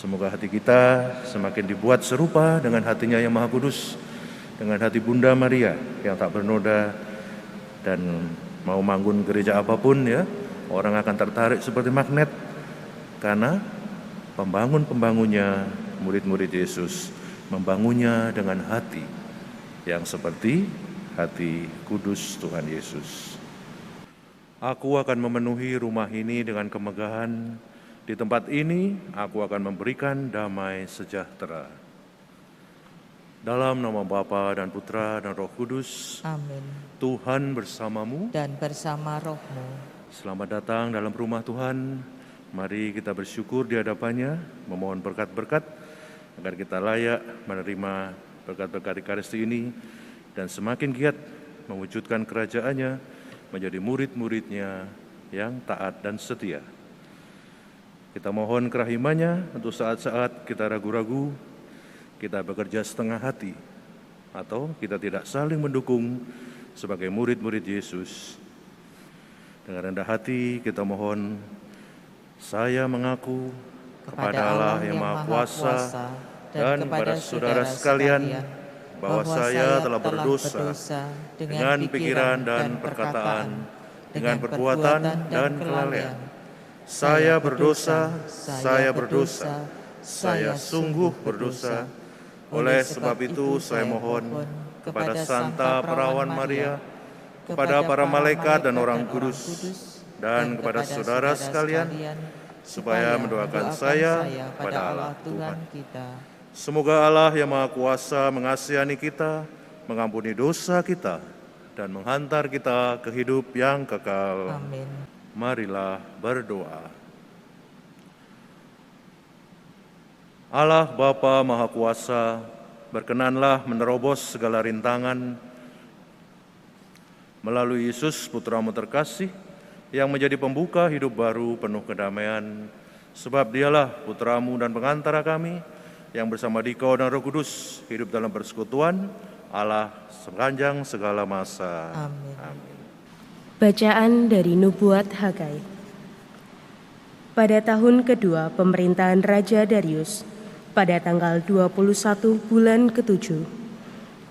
Semoga hati kita semakin dibuat serupa dengan hatinya yang Maha Kudus, dengan hati Bunda Maria yang tak bernoda, dan mau bangun gereja apapun ya, orang akan tertarik seperti magnet karena pembangunnya, murid-murid Yesus, membangunnya dengan hati yang seperti hati kudus Tuhan Yesus. Aku akan memenuhi rumah ini dengan kemegahan. Di tempat ini aku akan memberikan damai sejahtera. Dalam nama Bapa dan Putra dan Roh Kudus. Amin. Tuhan bersamamu dan bersama rohmu. Selamat datang dalam rumah Tuhan. Mari kita bersyukur di hadapannya, memohon berkat-berkat agar kita layak menerima berkat-berkat Ekaristi ini dan semakin giat mewujudkan kerajaannya, menjadi murid-muridnya yang taat dan setia. Kita mohon kerahimannya untuk saat-saat kita ragu-ragu, kita bekerja setengah hati, atau kita tidak saling mendukung sebagai murid-murid Yesus. Dengan rendah hati kita mohon, saya mengaku kepada Allah yang Maha Kuasa dan kepada saudara sekalian bahwa saya telah berdosa dengan pikiran dan perkataan, dengan perbuatan dan kelalaian. Saya berdosa, saya sungguh berdosa. Oleh sebab itu saya mohon kepada Santa Perawan Maria, kepada para malaikat dan orang kudus, dan kepada saudara sekalian, supaya mendoakan saya pada Allah Tuhan kita. Semoga Allah yang Maha Kuasa mengasihani kita, mengampuni dosa kita, dan menghantar kita ke hidup yang kekal. Amin. Marilah berdoa. Allah Bapa Maha Kuasa, berkenanlah menerobos segala rintangan melalui Yesus Putramu terkasih yang menjadi pembuka hidup baru penuh kedamaian. Sebab dialah Putramu dan pengantara kami yang bersama Dikau dan Roh Kudus hidup dalam persekutuan Allah sepanjang segala masa. Amin. Amin. Bacaan dari Nubuat Hagai. Pada tahun kedua pemerintahan Raja Darius, pada tanggal 21 bulan ke-7,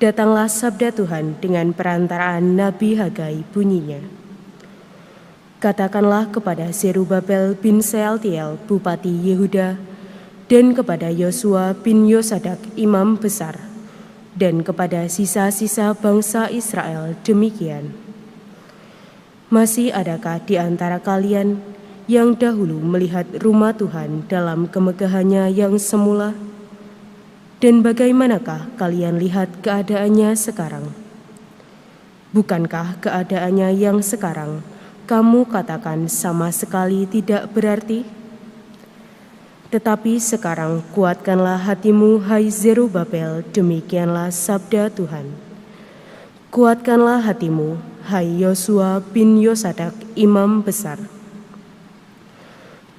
datanglah sabda Tuhan dengan perantaraan Nabi Hagai bunyinya. Katakanlah kepada Zerubabel bin Sealtiel, Bupati Yehuda, dan kepada Yosua bin Yosadak, Imam Besar, dan kepada sisa-sisa bangsa Israel demikian. Masih adakah di antara kalian yang dahulu melihat rumah Tuhan dalam kemegahannya yang semula? Dan bagaimanakah kalian lihat keadaannya sekarang? Bukankah keadaannya yang sekarang kamu katakan sama sekali tidak berarti? Tetapi sekarang kuatkanlah hatimu, hai Zerubabel, demikianlah sabda Tuhan. Kuatkanlah hatimu, hai Yosua bin Yosadak, Imam Besar.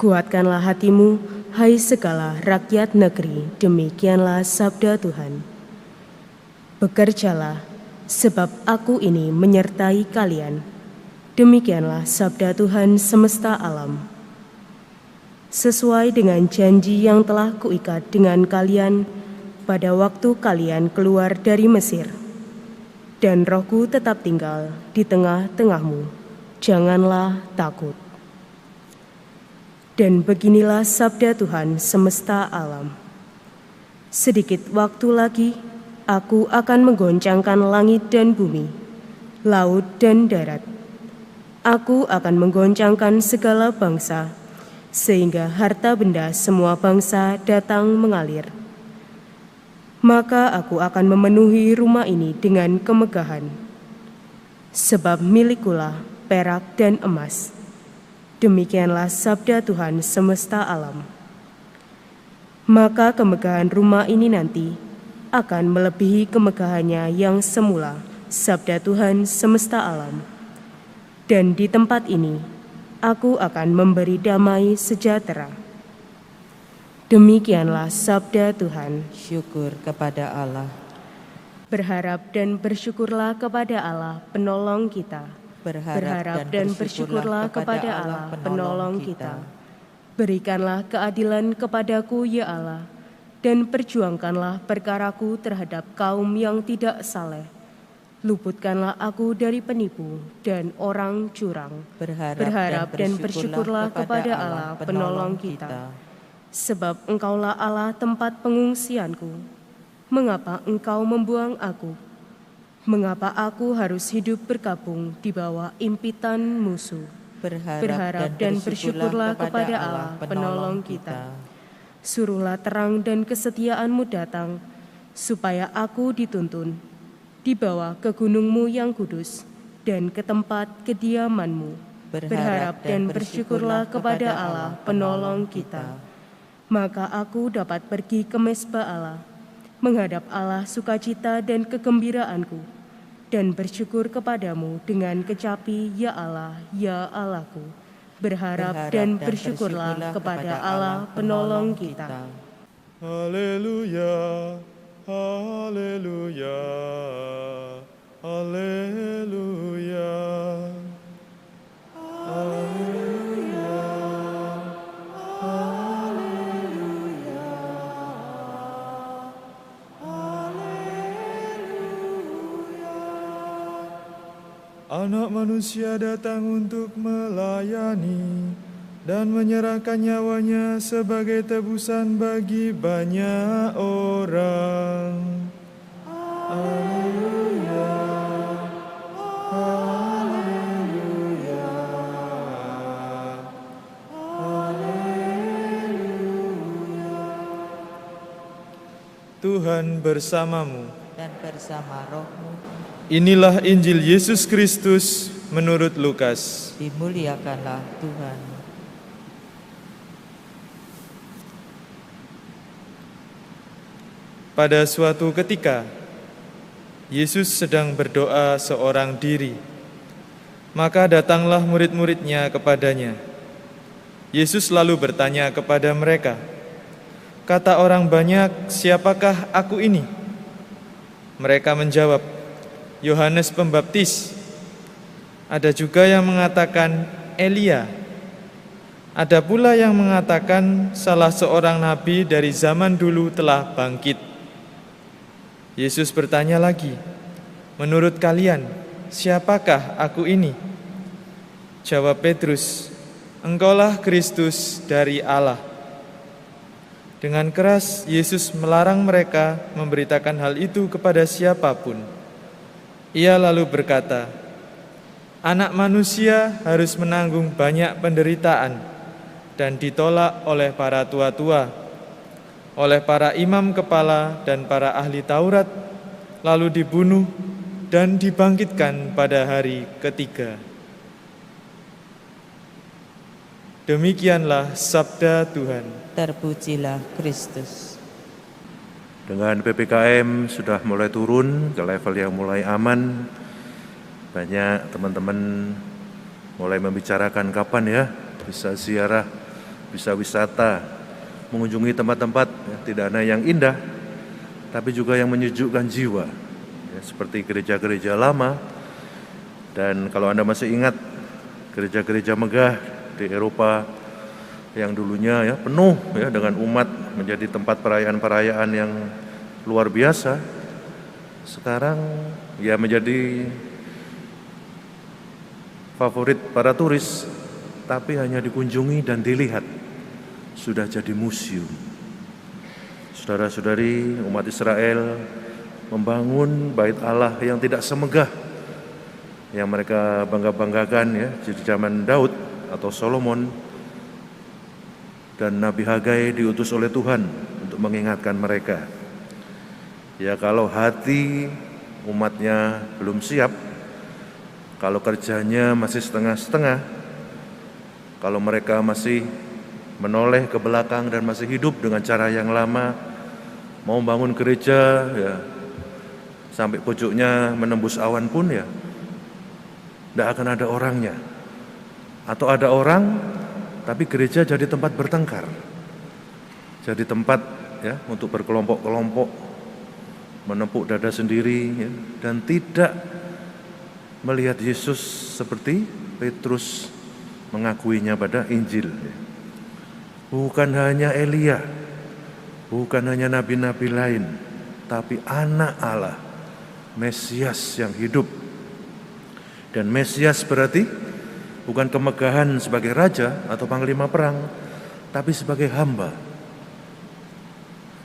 Kuatkanlah hatimu, hai segala rakyat negeri, demikianlah sabda Tuhan. Bekerjalah, sebab aku ini menyertai kalian. Demikianlah sabda Tuhan semesta alam. Sesuai dengan janji yang telah kuikat dengan kalian pada waktu kalian keluar dari Mesir. Dan Rohku tetap tinggal di tengah-tengahmu. Janganlah takut. Dan beginilah sabda Tuhan semesta alam. Sedikit waktu lagi, aku akan menggoncangkan langit dan bumi, laut dan darat. Aku akan menggoncangkan segala bangsa, sehingga harta benda semua bangsa datang mengalir. Maka aku akan memenuhi rumah ini dengan kemegahan. Sebab milikulah perak dan emas. Demikianlah sabda Tuhan semesta alam. Maka kemegahan rumah ini nanti akan melebihi kemegahannya yang semula, sabda Tuhan semesta alam. Dan di tempat ini, aku akan memberi damai sejahtera. Demikianlah sabda Tuhan. Syukur kepada Allah. Berharap dan bersyukurlah kepada Allah penolong kita. Berharap dan bersyukurlah kepada Allah penolong kita. Berikanlah keadilan kepadaku, ya Allah, dan perjuangkanlah perkaraku terhadap kaum yang tidak saleh. Luputkanlah aku dari penipu dan orang curang. Berharap dan bersyukurlah kepada Allah penolong kita. Sebab Engkaulah Allah tempat pengungsianku. Mengapa Engkau membuang aku? Mengapa aku harus hidup berkabung di bawah impitan musuh? Berharap dan bersyukurlah kepada Allah penolong kita. Suruhlah terang dan kesetiaan-Mu datang, supaya aku dituntun, dibawa ke gunung-Mu yang kudus, dan ke tempat kediaman-Mu. Berharap dan bersyukurlah kepada Allah penolong kita. Maka aku dapat pergi ke mezbah Allah, menghadap Allah sukacita dan kegembiraanku, dan bersyukur kepadamu dengan kecapi, ya Allah, ya Allahku. Berharap dan bersyukurlah kepada Allah penolong kita. Haleluya, haleluya, haleluya, haleluya, haleluya, haleluya. Anak manusia datang untuk melayani dan menyerahkan nyawanya sebagai tebusan bagi banyak orang. Haleluya, haleluya, haleluya. Tuhan bersamamu. Dan bersama rohmu. Inilah Injil Yesus Kristus menurut Lukas. Dimuliakanlah Tuhan. Pada suatu ketika, Yesus sedang berdoa seorang diri. Maka datanglah murid-muridnya kepadanya. Yesus lalu bertanya kepada mereka, "Kata orang banyak, siapakah aku ini?" Mereka menjawab, "Yohanes Pembaptis." Ada juga yang mengatakan Elia. Ada pula yang mengatakan salah seorang nabi dari zaman dulu telah bangkit. Yesus bertanya lagi, "Menurut kalian, siapakah aku ini?" Jawab Petrus, "Engkaulah Kristus dari Allah." Dengan keras Yesus melarang mereka memberitakan hal itu kepada siapapun. Ia lalu berkata, "Anak manusia harus menanggung banyak penderitaan dan ditolak oleh para tua-tua, oleh para imam kepala dan para ahli Taurat, lalu dibunuh dan dibangkitkan pada hari ketiga." Demikianlah sabda Tuhan. Terpujilah Kristus. Dengan PPKM sudah mulai turun ke level yang mulai aman, banyak teman-teman mulai membicarakan kapan ya bisa ziarah, bisa wisata, mengunjungi tempat-tempat ya, tidak hanya yang indah, tapi juga yang menyejukkan jiwa, ya, seperti gereja-gereja lama. Dan kalau Anda masih ingat gereja-gereja megah di Eropa yang dulunya ya penuh ya dengan umat, menjadi tempat perayaan-perayaan yang luar biasa, sekarang ya menjadi favorit para turis, tapi hanya dikunjungi dan dilihat, sudah jadi museum. Saudara-saudari, umat Israel membangun bait Allah yang tidak semegah yang mereka bangga-banggakan ya di zaman Daud atau Solomon, dan Nabi Hagai diutus oleh Tuhan untuk mengingatkan mereka. Ya kalau hati umatnya belum siap, kalau kerjanya masih setengah-setengah, kalau mereka masih menoleh ke belakang dan masih hidup dengan cara yang lama, mau bangun gereja ya sampai pucuknya menembus awan pun ya tidak akan ada orangnya. Atau ada orang, tapi gereja jadi tempat bertengkar, jadi tempat ya untuk berkelompok-kelompok, menempuk dada sendiri ya, dan tidak melihat Yesus seperti Petrus mengakuinya pada Injil. bukan hanya Elia, bukan hanya nabi-nabi lain, tapi anak Allah, Mesias yang hidup. Dan Mesias berarti bukan kemegahan sebagai raja atau panglima perang, tapi sebagai hamba.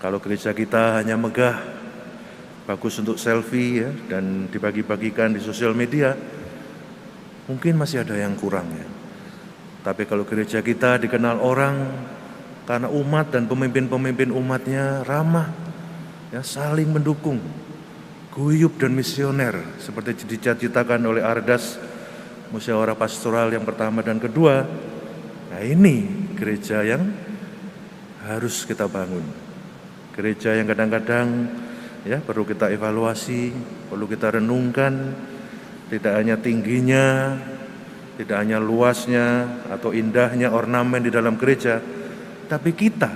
Kalau gereja kita hanya megah, bagus untuk selfie ya, dan dibagi-bagikan di sosial media, mungkin masih ada yang kurang ya. Tapi kalau gereja kita dikenal orang karena umat dan pemimpin-pemimpin umatnya ramah, ya, saling mendukung, guyup dan misioner, seperti dicita-citakan oleh Ardas, musyawarah pastoral yang pertama dan kedua. Nah, ini gereja yang harus kita bangun. Gereja yang kadang-kadang ya perlu kita evaluasi, perlu kita renungkan, tidak hanya tingginya, tidak hanya luasnya atau indahnya ornamen di dalam gereja, tapi kita,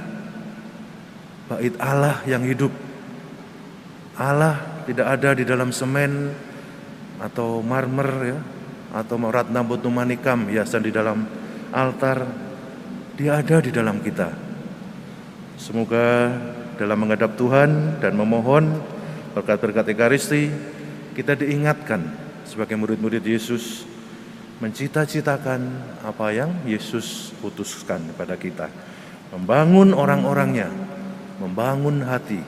bait Allah yang hidup. Allah tidak ada di dalam semen atau marmer ya, atau ratna batu manikam hiasan di dalam altar. Dia ada di dalam kita. Semoga dalam menghadap Tuhan dan memohon berkat-berkat Ekaristi, kita diingatkan sebagai murid-murid Yesus mencita-citakan apa yang Yesus putuskan kepada kita, membangun orang-orangnya, membangun hati.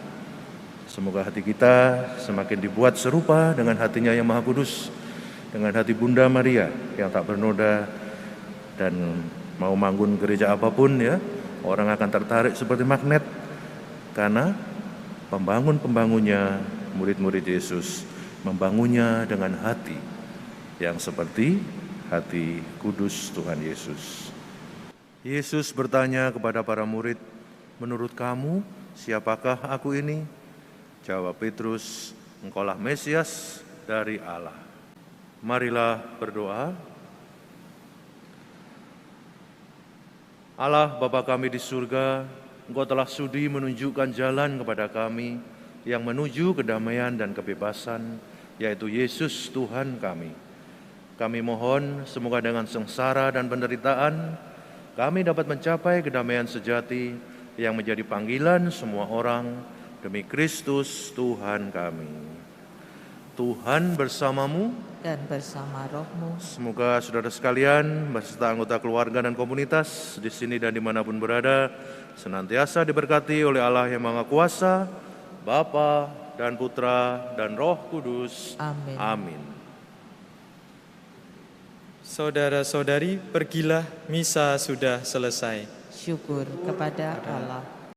Semoga hati kita semakin dibuat serupa dengan hatinya yang Maha Kudus, dengan hati Bunda Maria yang tak bernoda. Dan mau bangun gereja apapun ya, orang akan tertarik seperti magnet, karena pembangunnya murid-murid Yesus membangunnya dengan hati yang seperti hati kudus Tuhan Yesus. Yesus bertanya kepada para murid, "Menurut kamu, siapakah aku ini?" Jawab Petrus, "Engkaulah Mesias dari Allah." Marilah berdoa. Allah Bapa kami di surga, Engkau telah sudi menunjukkan jalan kepada kami yang menuju kedamaian dan kebebasan, yaitu Yesus Tuhan kami. Kami mohon semoga dengan sengsara dan penderitaan, kami dapat mencapai kedamaian sejati yang menjadi panggilan semua orang demi Kristus Tuhan kami. Tuhan bersamamu Dan bersama rohmu, Semoga saudara sekalian beserta anggota keluarga dan komunitas di sini dan dimanapun berada senantiasa diberkati oleh Allah yang Maha Kuasa, Bapa dan Putra dan Roh Kudus. amin. Amin. Saudara-saudari, pergilah, misa sudah selesai. Syukur kepada Allah.